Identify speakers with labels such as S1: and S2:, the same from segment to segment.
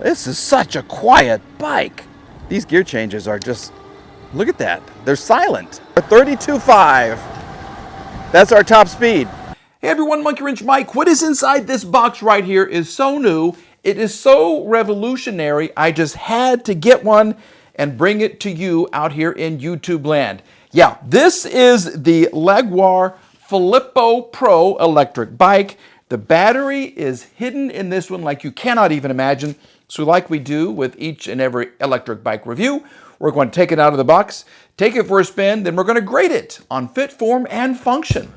S1: This is such a quiet bike. These gear changes are just, look at that. They're silent. 32.5. That's our top speed. Hey everyone, Monkey Wrench Mike. What is inside this box right here is so new. It is so revolutionary. I just had to get one and bring it to you out here in YouTube land. Yeah, this is the Leoguar Flippo Pro electric bike. The battery is hidden in this one like you cannot even imagine. So like we do with each and every electric bike review, we're going to take it out of the box, take it for a spin, then we're going to grade it on fit, form, and function.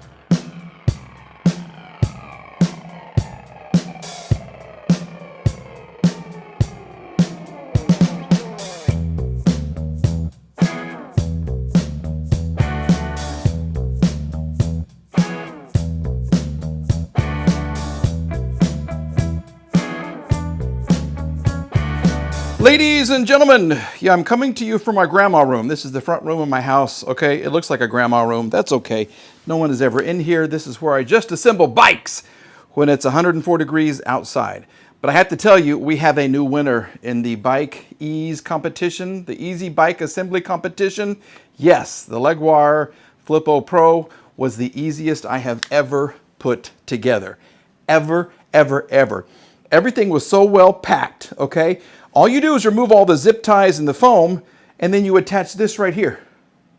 S1: Ladies and gentlemen, yeah, I'm coming to you from my grandma room. This is the front room of my house, okay? It looks like a grandma room. That's okay. No one is ever in here. This is where I just assemble bikes when it's 104 degrees outside. But I have to tell you, we have a new winner in the Bike Ease competition, the Easy Bike Assembly competition. Yes, the Leoguar Flippo Pro was the easiest I have ever put together. Ever. Everything was so well packed, okay? All you do is remove all the zip ties and the foam, and then you attach this right here.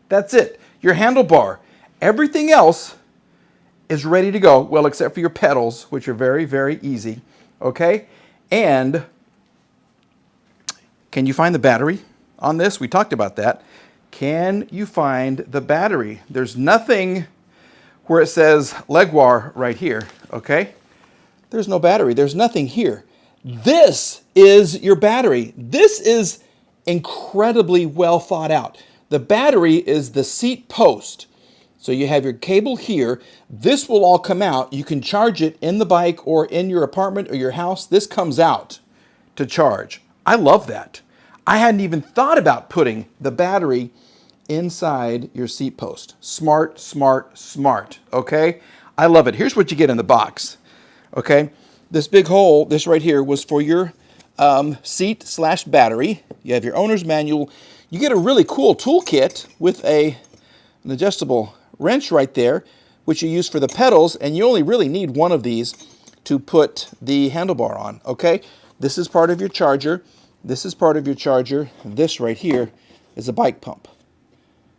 S1: That's it. Your handlebar. Everything else is ready to go, well, except for your pedals, which are very, very easy, okay? And can you find the battery on this? We talked about that. Can you find the battery? There's nothing where it says Leoguar right here, okay? There's no battery. There's nothing here. This is your battery. This is incredibly well thought out. The battery is the seat post. So you have your cable here. This will all come out. You can charge it in the bike or in your apartment or your house. This comes out to charge. I love that. I hadn't even thought about putting the battery inside your seat post. Smart, okay? I love it. Here's what you get in the box, okay? This big hole, this right here, was for your seat/battery. You have your owner's manual. You get a really cool toolkit with an adjustable wrench right there, which you use for the pedals, and you only really need one of these to put the handlebar on, okay? This is part of your charger. This is part of your charger. This right here is a bike pump,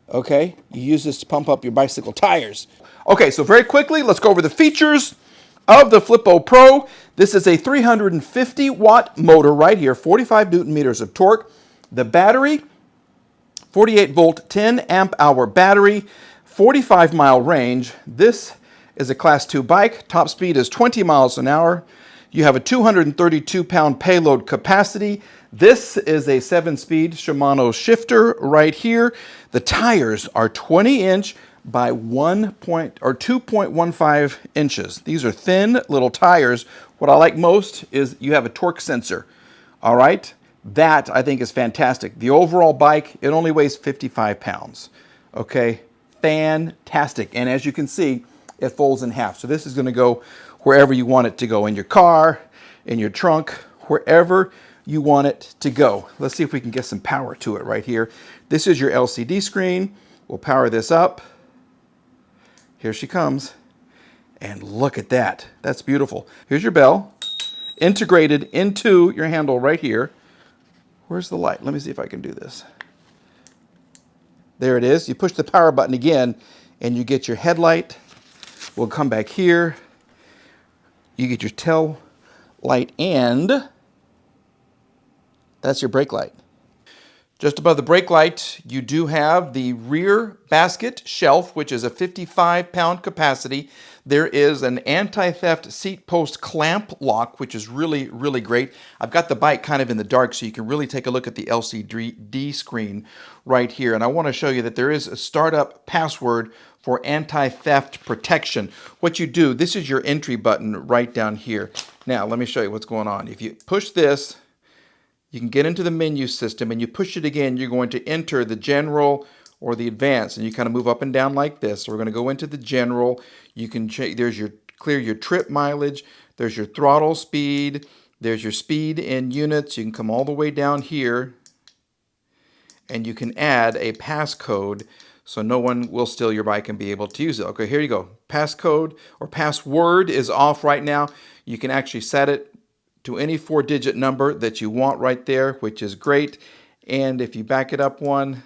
S1: okay? You use this to pump up your bicycle tires. Okay, so very quickly, let's go over the features of the Flippo Pro. This is a 350 watt motor right here, 45 Newton meters of torque. The battery, 48 volt, 10 amp hour battery, 45 mile range. This is a class 2 bike. Top speed is 20 miles an hour. You have a 232 pound payload capacity. This is a 7-speed Shimano shifter right here. The tires are 20-inch by 2.15 inches. These are thin little tires. What I like most is you have a torque sensor. All right, that I think is fantastic. The overall bike, it only weighs 55 pounds. Okay, fantastic. And as you can see, it folds in half. So this is going to go wherever you want it to go, in your car, in your trunk, wherever you want it to go. Let's see if we can get some power to it right here. This is your LCD screen. We'll power this up. Here she comes, and look at that. That's beautiful. Here's your bell, integrated into your handle right here. Where's the light? Let me see if I can do this. There it is. You push the power button again, and you get your headlight. We'll come back here. You get your tail light, and that's your brake light. Just above the brake light, you do have the rear basket shelf, which is a 55-pound capacity. There is an anti-theft seat post clamp lock, which is really, really great. I've got the bike kind of in the dark, so you can really take a look at the LCD screen right here. And I want to show you that there is a startup password for anti-theft protection. What you do, this is your entry button right down here. Now, let me show you what's going on. If you push this, you can get into the menu system, and you push it again, you're going to enter the general or the advanced, and you kind of move up and down like this. So we're going to go into the general. You can there's your clear your trip mileage, there's your throttle speed, There's your speed in units. You can come all the way down here, and you can add a passcode so no one will steal your bike and be able to use it. Okay, here you go. Passcode or password is off right now. You can actually set it to any 4-digit number that you want right there, which is great. And if you back it up one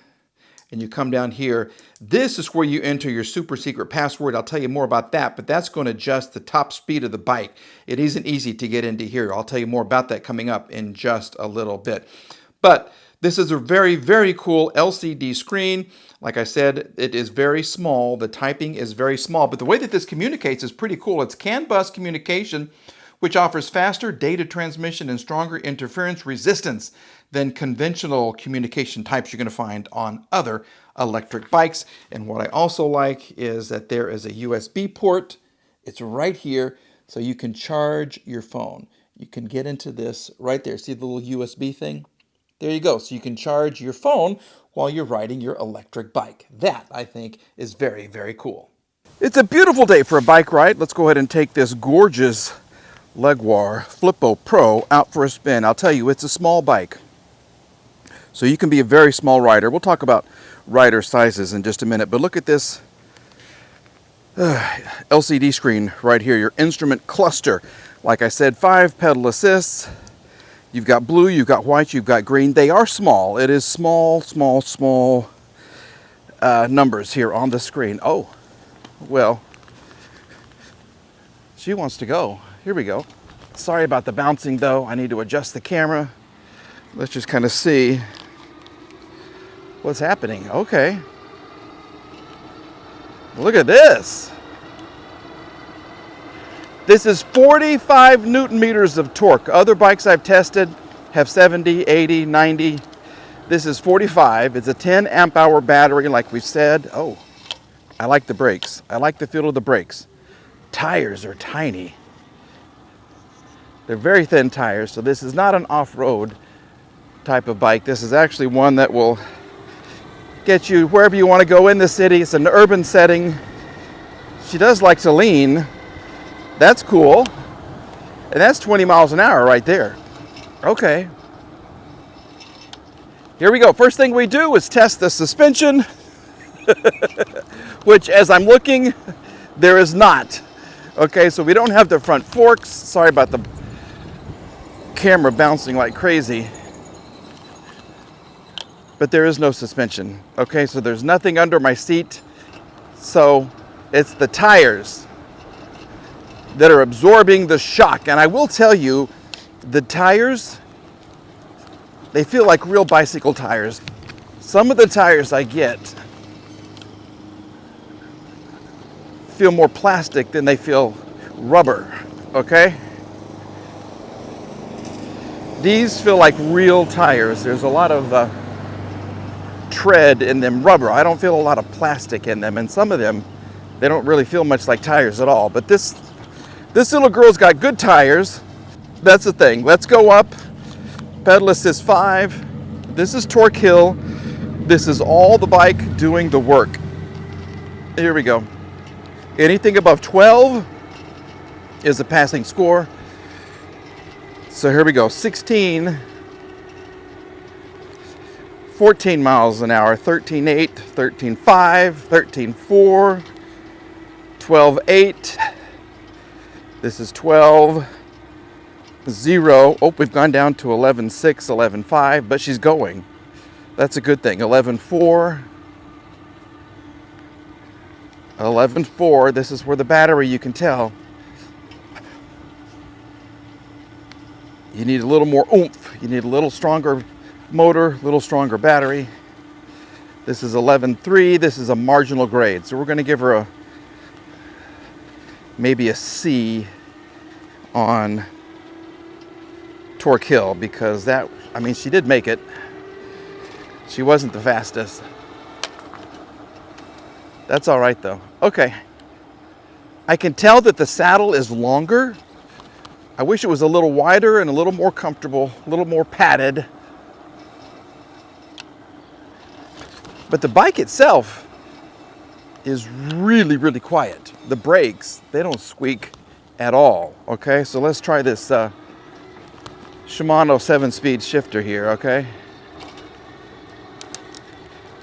S1: and you come down here, this is where you enter your super secret password. I'll tell you more about that, but that's going to adjust the top speed of the bike. It isn't easy to get into here. I'll tell you more about that coming up in just a little bit. But this is a very, very cool LCD screen. Like I said, it is very small. The typing is very small, but the way that this communicates is pretty cool. It's CAN bus communication, which offers faster data transmission and stronger interference resistance than conventional communication types you're going to find on other electric bikes. And what I also like is that there is a USB port. It's right here, so you can charge your phone. You can get into this right there. See the little USB thing? There you go. So you can charge your phone while you're riding your electric bike. That, I think, is very, very cool. It's a beautiful day for a bike ride. Let's go ahead and take this gorgeous Leoguar Flippo Pro out for a spin. I'll tell you, it's a small bike, so you can be a very small rider. We'll talk about rider sizes in just a minute, but look at this LCD screen right here, your instrument cluster. Like I said, 5 pedal assists. You've got blue, you've got white, you've got green. They are small. It is small numbers here on the screen. Oh, well, she wants to go. Here we go. Sorry about the bouncing though. I need to adjust the camera. Let's just kind of see what's happening. Okay. Look at this. This is 45 Newton meters of torque. Other bikes I've tested have 70, 80, 90. This is 45. It's a 10 amp hour battery like we said. Oh, I like the brakes. I like the feel of the brakes. Tires are tiny. They're very thin tires, so this is not an off-road type of bike. This is actually one that will get you wherever you want to go in the city. It's an urban setting. She does like to lean. That's cool. And that's 20 miles an hour right there. Okay. Here we go. First thing we do is test the suspension, which as I'm looking, there is not. Okay, so we don't have the front forks. Sorry about the camera bouncing like crazy. But there is no suspension. Okay, so there's nothing under my seat. So it's the tires that are absorbing the shock. And I will tell you, the tires, they feel like real bicycle tires. Some of the tires I get feel more plastic than they feel rubber, okay? These feel like real tires. There's a lot of tread in them, rubber. I don't feel a lot of plastic in them, and some of them, they don't really feel much like tires at all. But this little girl's got good tires. That's the thing. Let's go up. Pedal assist 5. This is torque hill. This is all the bike doing the work. Here we go. Anything above 12 is a passing score. So here we go. 16, 14 miles an hour, 13.8, 13.5, 13.4, 12.8. This is 12, 0. Oh, we've gone down to 11.6, 11.5, but she's going. That's a good thing. 11.4, 11.4. This is where the battery, you can tell. You need a little more oomph. You need a little stronger motor, a little stronger battery. This is 11.3. This is a marginal grade. So we're going to give her maybe a C on torque hill, because that, I mean, she did make it. She wasn't the fastest. That's all right though. Okay. I can tell that the saddle is longer. I wish it was a little wider and a little more comfortable, a little more padded. But the bike itself is really, really quiet. The brakes, they don't squeak at all. Okay, so let's try this Shimano 7-speed shifter here, okay?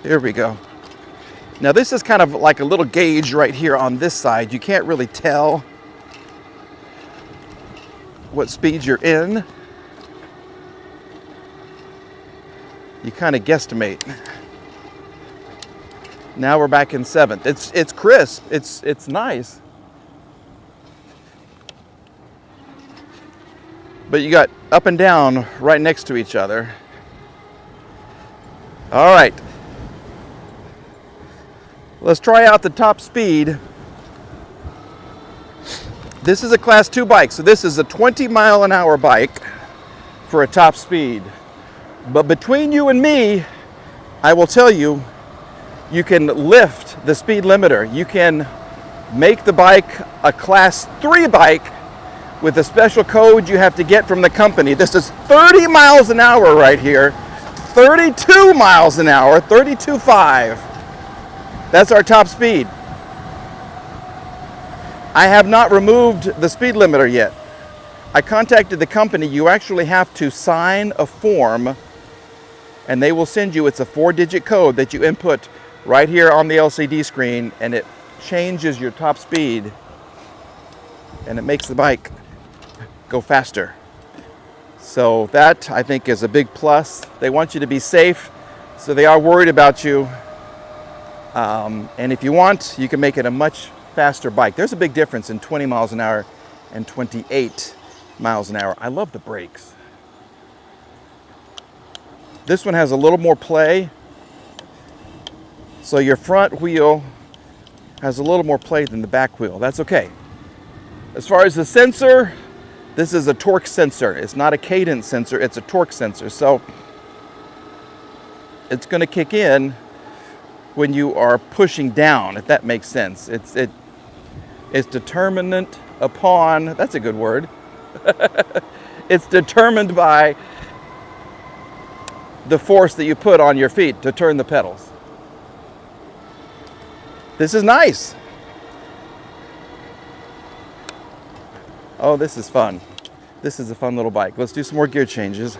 S1: Here we go. Now this is kind of like a little gauge right here on this side. You can't really tell what speed you're in. You kind of guesstimate. Now we're back in 7th. It's crisp. It's nice. But you got up and down right next to each other. All right. Let's try out the top speed. This is a class 2 bike, so this is a 20-mile-an-hour bike for a top speed. But between you and me, I will tell you, you can lift the speed limiter. You can make the bike a class 3 bike with a special code you have to get from the company. This is 30 miles an hour right here, 32 miles an hour, 32.5. That's our top speed. I have not removed the speed limiter yet. I contacted the company. You actually have to sign a form and they will send you, it's a 4-digit code that you input right here on the LCD screen, and it changes your top speed and it makes the bike go faster. So that, I think, is a big plus. They want you to be safe, so they are worried about you. And if you want, you can make it a much faster bike. There's a big difference in 20 miles an hour and 28 miles an hour. I love the brakes. This one has a little more play. So your front wheel has a little more play than the back wheel. That's okay. As far as the sensor, this is a torque sensor. It's not a cadence sensor, it's a torque sensor. So it's going to kick in when you are pushing down, if that makes sense. It's determinant upon, that's a good word. It's determined by the force that you put on your feet to turn the pedals. This is nice. Oh, this is fun. This is a fun little bike. Let's do some more gear changes.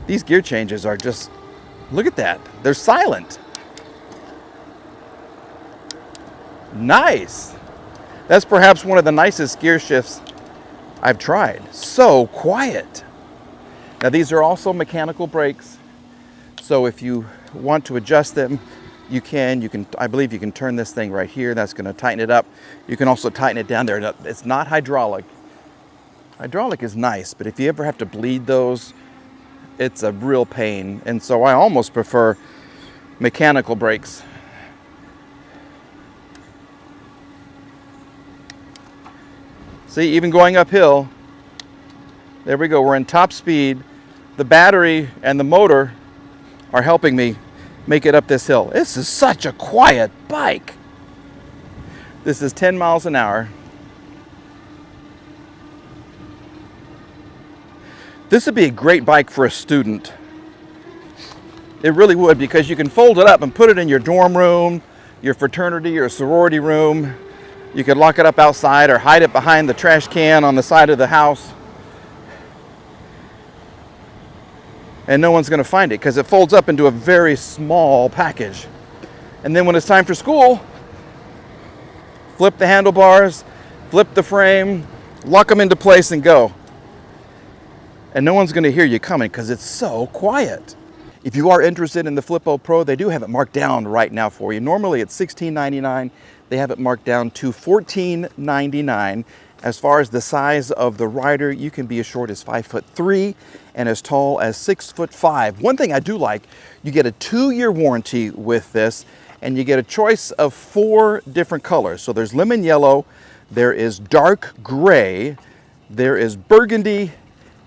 S1: These gear changes are just, look at that. They're silent. Nice. That's perhaps one of the nicest gear shifts I've tried. So quiet. Now these are also mechanical brakes. So if you want to adjust them, you can, I believe you can turn this thing right here. That's going to tighten it up. You can also tighten it down there. It's not hydraulic. Hydraulic is nice, but if you ever have to bleed those, it's a real pain. And so I almost prefer mechanical brakes. See, even going uphill, there we go. We're in top speed. The battery and the motor are helping me make it up this hill. This is such a quiet bike. This is 10 miles an hour. This would be a great bike for a student. It really would, because you can fold it up and put it in your dorm room, your fraternity or sorority room. You could lock it up outside or hide it behind the trash can on the side of the house. And no one's going to find it because it folds up into a very small package. And then when it's time for school, flip the handlebars, flip the frame, lock them into place and go. And no one's going to hear you coming because it's so quiet. If you are interested in the Flippo Pro, they do have it marked down right now for you. Normally it's $16.99. They have it marked down to $14.99. As far as the size of the rider, you can be as short as 5'3" and as tall as 6'5". One thing I do like, you get a 2-year warranty with this, and you get a choice of 4 different colors. So there's lemon yellow, there is dark gray, there is burgundy,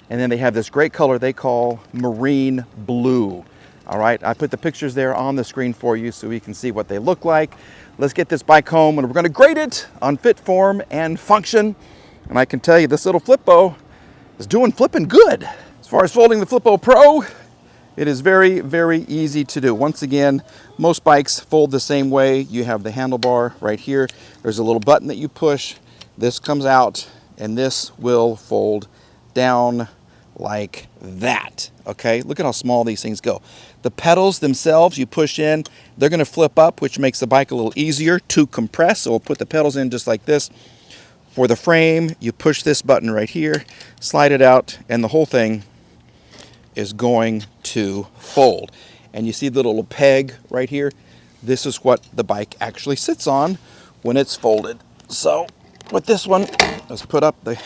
S1: and then they have this great color they call marine blue. All right, I put the pictures there on the screen for you so you can see what they look like. Let's get this bike home and we're going to grade it on fit, form, and function. And I can tell you this little Flippo is doing flipping good. As far as folding the Flippo Pro, It is very, very easy to do. Once again, most bikes fold the same way. You have the handlebar right here. There's a little button that you push. This comes out, and this will fold down like that. Okay, look at how small these things go. The pedals themselves, you push in, they're going to flip up, which makes the bike a little easier to compress. So we'll put the pedals in just like this. For the frame, you push this button right here, slide it out, and the whole thing is going to fold. And you see the little peg right here? This is what the bike actually sits on when it's folded. So with this one, let's put up the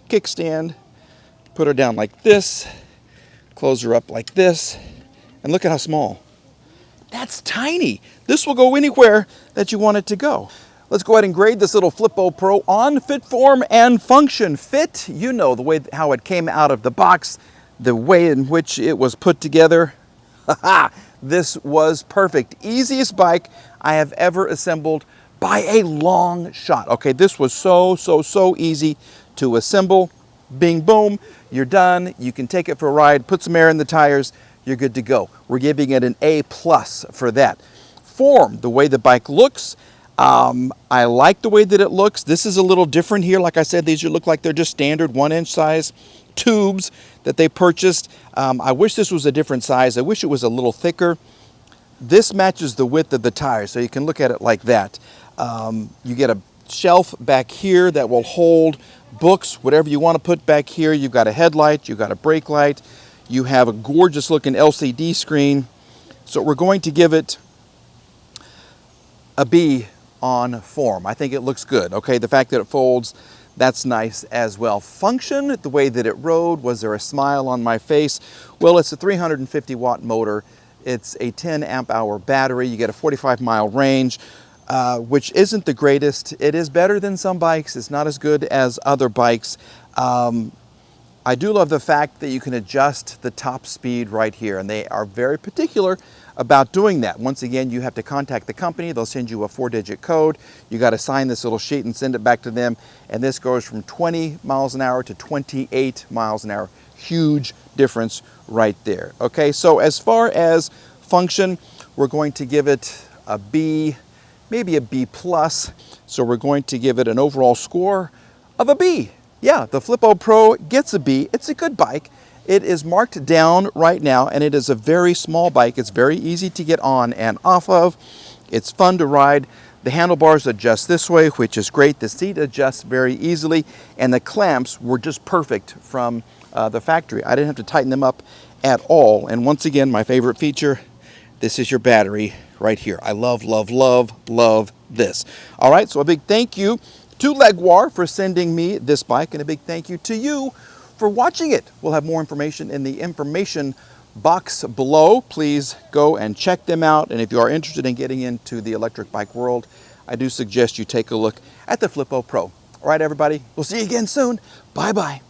S1: kickstand, put her down like this, close her up like this, and look at how small. That's tiny. This will go anywhere that you want it to go. Let's go ahead and grade this little Flippo Pro on fit, form, and function. Fit, you know, the way how it came out of the box, the way in which it was put together. This was perfect. Easiest bike I have ever assembled by a long shot. Okay, this was so easy to assemble. Bing, boom, you're done. You can take it for a ride, put some air in the tires, you're good to go. We're giving it an A+ for that. Form, the way the bike looks, I like the way that it looks. This is a little different here. Like I said, these look like they're just standard 1-inch size tubes that they purchased. I wish this was a different size. I wish it was a little thicker. This matches the width of the tire, so you can look at it like that. You get a shelf back here that will hold books, whatever you want to put back here. You've got a headlight, you've got a brake light, you have a gorgeous looking LCD screen. So we're going to give it a B on form. I think it looks good. Okay, the fact that it folds, that's nice as well. Function, the way that it rode, was there a smile on my face? Well, it's a 350 watt motor. It's a 10 amp hour battery. You get a 45-mile range, which isn't the greatest. It is better than some bikes. It's not as good as other bikes. I do love the fact that you can adjust the top speed right here, and they are very particular about doing that. Once again, you have to contact the company. They'll send you a 4-digit code. You got to sign this little sheet and send it back to them, and this goes from 20 miles an hour to 28 miles an hour. Huge difference right there. Okay, so as far as function, we're going to give it a B, maybe a B+. So we're going to give it an overall score of a B. Yeah, the Flippo Pro gets a B. It's a good bike. It is marked down right now, and it is a very small bike. It's very easy to get on and off of. It's fun to ride. The handlebars adjust this way, which is great. The seat adjusts very easily, and the clamps were just perfect from the factory. I didn't have to tighten them up at all. And once again, my favorite feature, this is your battery right here. I love this. All right, so a big thank you to Leoguar for sending me this bike, and a big thank you to you for watching it. We'll have more information in the information box below. Please go and check them out. And if you are interested in getting into the electric bike world, I do suggest you take a look at the Flippo Pro. All right, everybody, we'll see you again soon. Bye-bye.